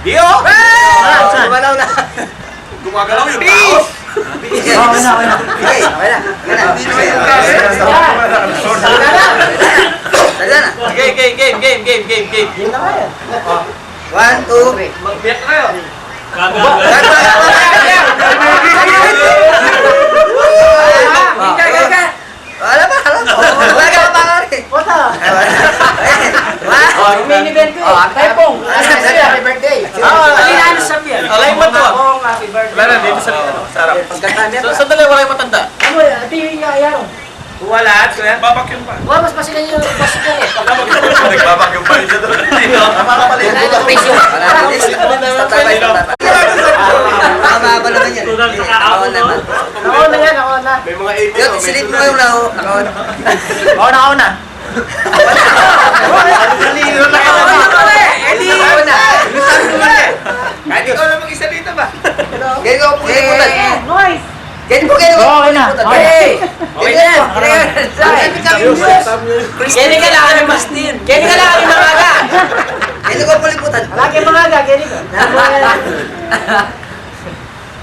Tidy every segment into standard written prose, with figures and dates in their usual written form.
Dio! Gumalaw na. Gumagalaw yung tao. Okay na. Game. One, two, three. Magbiyak na kayo. Wala pa rin. Main event ko eh. Pepong. Happy birthday. Alinano sa piyan. Alay mo to. Happy birthday. Wala na dito sa sarap. Sa dalawa kayo matanda. Ano eh, ito yung inaayaro. Wala, kuya. Babakyong pa. Wala, mas pasilan yung boss ko eh. Nagbabakyong pa rin siya doon. Makakapalit. Wala na presyo. Tama ba naman yan? Nakaon naman. Ako na. May mga 80. Yun, silip mo yung nakaon. Ako na. Kahit ikaw lang mag-isa dito ba? Ganyan ko po liputan. Noise. Ganyan po kayo. Okay na. Okay na. Gini ka lang kami Mastin. Gini ka lang kami Mangaga. Ganyan ko po liputan. Lagi Mangaga, gini ka.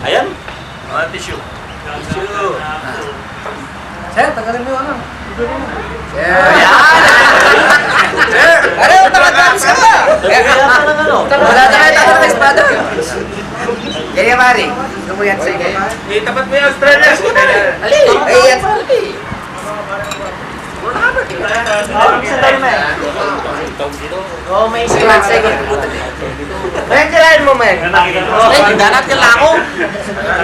Ayan. Mga tissue. Sir, tagalin mo yung ano. Ano yung tamatapos ka ba? Wala na kayo tayo ng espada. Ganyan mari. Ano mo yan sa'yo? Tapat mo yung Australia. Ay, yan. Oh, may silat sa May kailangan mo, man. Danat ka lang ako.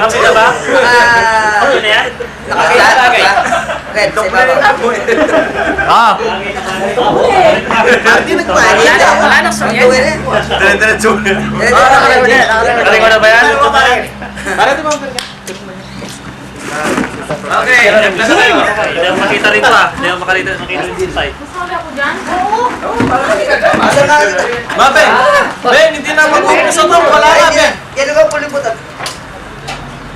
Alam mo ba? Ano na yan? Red, sa ibaba. Hindi nagpalit. Wala na sa yan. Diretso. Nakaling ko na ba yan? Para di ba? Okay, nagplano kayo. Hindi ako makita rito ah. Hindi ako makita yung inside. Masali ako dyan? Oo. Mabe! Ben, hindi na mag-umpisa to. Wala na, Ben. Yan ko po liputan.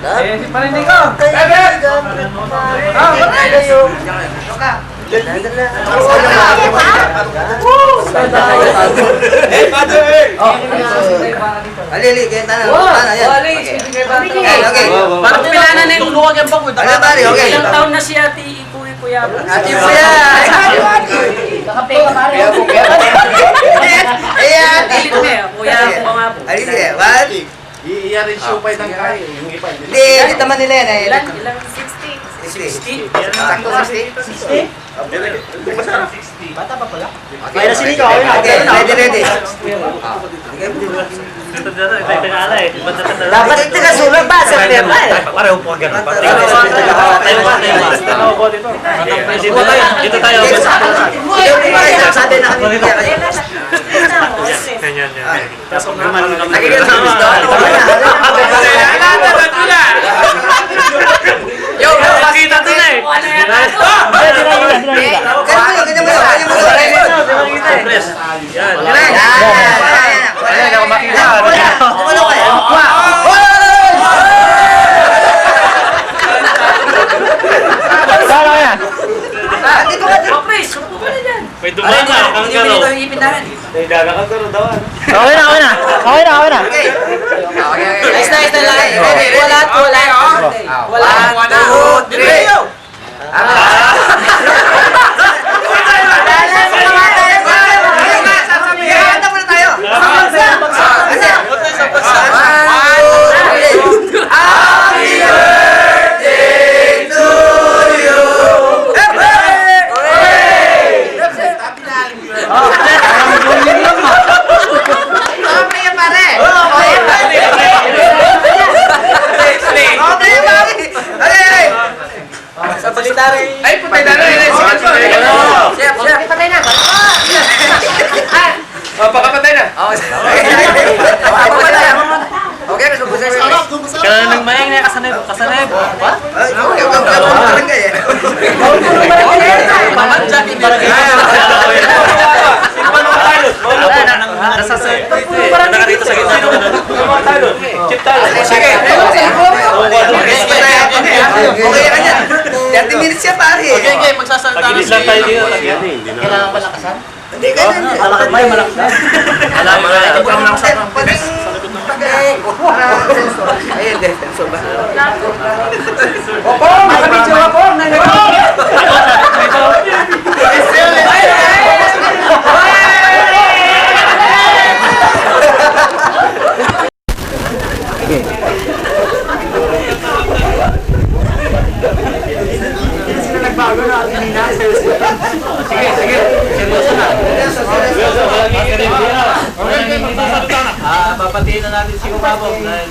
Eh, parinig ko. Eh, Padre! Alili, kaya tanah yan. Okay. Parang pinana na yung luwag yung bangod. Ano pare, okay. Ilang taon na si Ate Kuya. Ate po yan. Nakape ka pare. Ayan. Dilit mo eh. Kuya po nga po. Ali, sige. One. Iyarin siya pa itang kaya. Hindi, hindi naman nila yan. Ilan? 60. 60? Sakto 60. 60? Bata pa pala? Okay na sini ko. Okay, ready. Ito tinala eh. Dapat ito na sulat ba? Sa tema eh. Pareho po ganun. Dito tayo. Sabi na kami kaya kayo. Ganyan yan. Tapos naman kami. Lagi ka sa gusto. Yo, nakita to na eh. Ganyan mo yun. Yan. Ayan, ako makita. Kumalo kayo. Saan ako yan? Dito ka. Chris, supo ka na dyan. May dumaan na. Ang garo. Okay na. Okay. Nice na lang. Wala. One, two, three. Ay, putay na rin. Chef. Patay na. Pakapatay na. Okay, gusto ko sa'yo. Kailan nang mayang na kasanay. Nasasay. Nakarito sa gitna. Chip talo. Sige. Okay ka niyan. 30 minutes siya pare. Okay, magsasalita. Tagilis lang tayo dito. Kailangan ba lakasan? Hindi ka niyan. Malakas na. Ito pa ang nakasama. Pwedeng Seryoso ba? Opo, makabidyo ako. Papatiin na natin si Kumabog dahil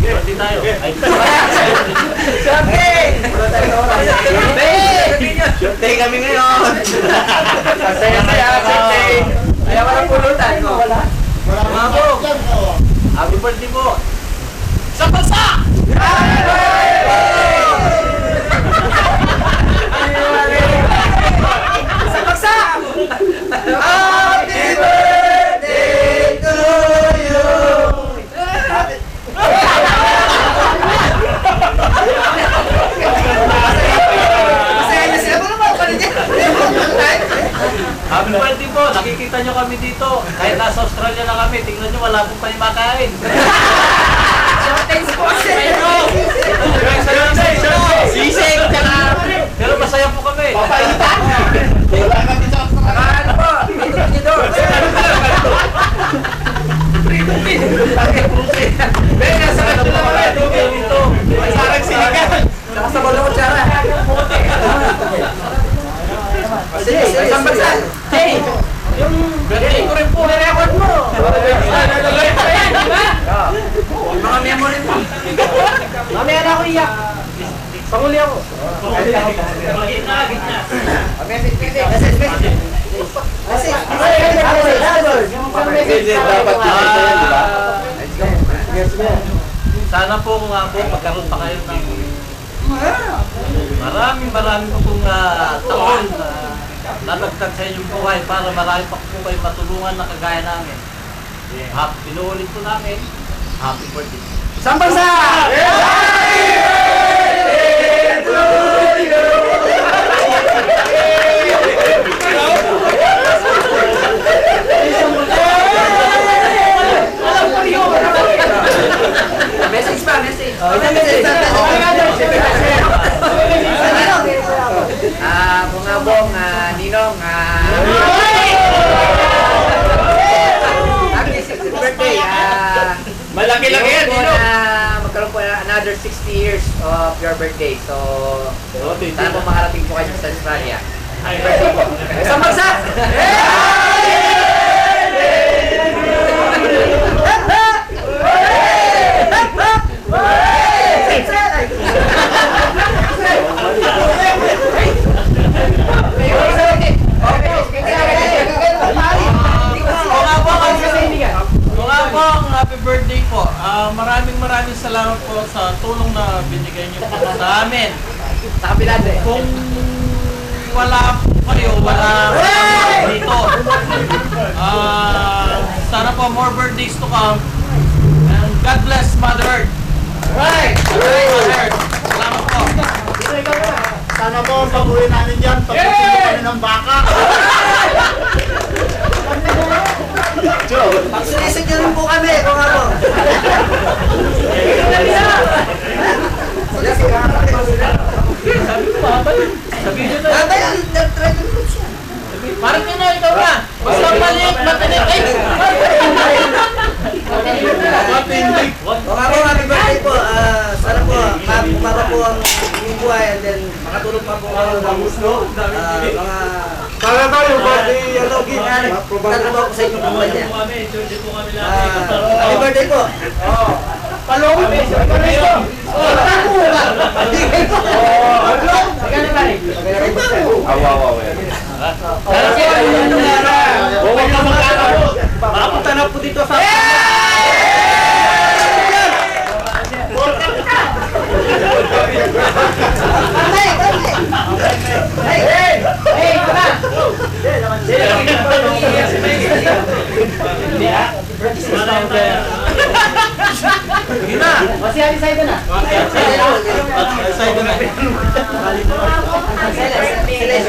pati tayo. Shooting kami ngayon. Saya-saya, shooting. Kaya walang pulutan ko. Kumabog! Happy birthday po! Sa bansa! Sa paksa! Happy birthday to you! Masaya na sila. Ano ba ako niya? Happy birthday po! Nakikita nyo kami dito. Kahit nasa Australia na kami, tingnan nyo wala pong kayo makain. Thanks po, sir. Sisig ka na. Pero masaya po kami. Papaitan. Ano po? Dito niyo doon. Ben, nasa kanto lang kami. Dito. Sarang sinigang. Nakasabal na kutsara. Sige, sige. Isang bansa. Hey, yung birthday ko rin po, nirecord mo. Yung mga memory mo. Mamaya na ako iyak. Panguli ako. Gitna, gitna. Message, message. Message, message. Sana po kung nga po magkaroon pa kayo ng maraming po pong taon na natagtag sa inyong buhay para marami pa po kayo matulungan na kagaya namin. Pinuulit po namin. Happy birthday. Isang bansa! Message pa, message. Bungabong, Ninong, happy 60th birthday. Malaki-laki yan, Ninong. Magkaroon po another 60 years of your birthday. So, sana po makarating po kayo sa Australia. Happy birthday po. Isang bansa! Kumabog, happy birthday po. Maraming salamat po sa tulong na binigay niyo po sa amin. Sa kapila doon. Kung wala po kayo, wala kami dito. Sana po more birthdays to come. And God bless Mother Earth. Right! Mother Earth. Salamat po. Sana po, pag-uwi namin dyan, pag-uwi kami ng baka. Pag-sulisod nyo rin po kami, kung ako. Sabi nyo na. Tata yan, nag-try to group siya. Parang yun na, ikaw na. Basta maliit, matinik. Ay! Kung ako, happy birthday po. Sana po, mapa po ang inyong buhay and then makatulong pa po kayo ng mga... Para ba yung birthday, Tatrabaho ko sa inyong kumpanya. Hindi po kami Happy birthday po. palong. Mapunta na po dito sa... Masih ada saya na. Side na. Silence.